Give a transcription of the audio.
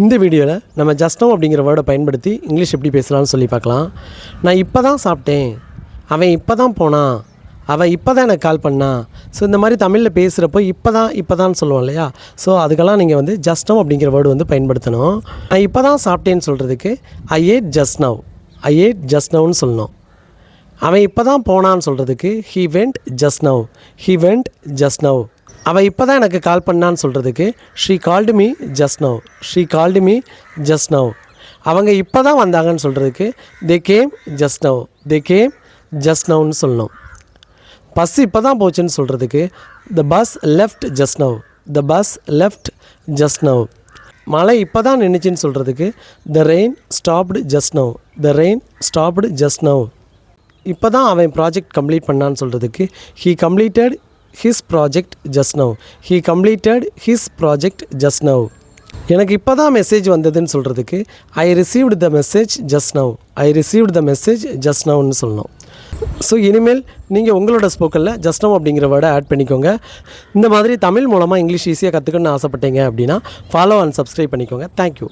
இந்த வீடியோவில் நம்ம ஜஸ்ட் நவ் அப்படிங்கிற வேர்டை பயன்படுத்தி இங்கிலீஷ் எப்படி பேசலாம்னு சொல்லி பார்க்கலாம். நான் இப்போ தான் சாப்பிட்டேன், அவன் இப்போ தான் போனான், அவள் இப்போ தான் எனக்கு கால் பண்ணா. ஸோ இந்த மாதிரி தமிழில் பேசுகிறப்போ இப்போ தான் சொல்லுவோம் இல்லையா. ஸோ அதுக்கெல்லாம் நீங்கள் வந்து ஜஸ்ட் நவ் அப்படிங்கிற வேர்டு வந்து பயன்படுத்தணும். நான் இப்போ தான் சாப்பிட்டேன்னு சொல்கிறதுக்கு ஐ ஏட் ஜஸ்ட் நவ்னு சொல்லணும். அவன் இப்போ தான் போனான்னு சொல்கிறதுக்கு ஹீ வெண்ட் ஜஸ்ட் நவ். அவள் இப்போ தான் எனக்கு கால் பண்ணான்னு சொல்கிறதுக்கு she called me just now. அவங்க இப்போ தான் வந்தாங்கன்னு சொல்கிறதுக்கு தே கேம் ஜஸ்ட் நவ்னு சொல்லணும். பஸ் இப்போ தான் போச்சுன்னு சொல்கிறதுக்கு the bus left just now. மழை இப்போ தான் நின்றுச்சின்னு சொல்கிறதுக்கு the rain stopped just now. இப்போ தான் அவன் ப்ராஜெக்ட் கம்ப்ளீட் பண்ணான்னு சொல்கிறதுக்கு he completed his project just now. எனக்கு இப்போ தான் மெசேஜ் வந்ததுன்னு சொல்கிறதுக்கு I received the message just நவ்னு சொல்லணும். ஸோ இனிமேல் நீங்கள் உங்களோட ஸ்போக்கனில் ஜஸ்ட் நவ் அப்படிங்கிற வேர்டை ஆட் பண்ணிக்கோங்க. இந்த மாதிரி தமிழ் மூலமாக இங்கிலீஷ் ஈஸியாக கற்றுக்கணும்னு ஆசைப்பட்டீங்க அப்படின்னா ஃபாலோ அண்ட் சப்ஸ்கிரைப் பண்ணிக்கோங்க. தேங்க்யூ.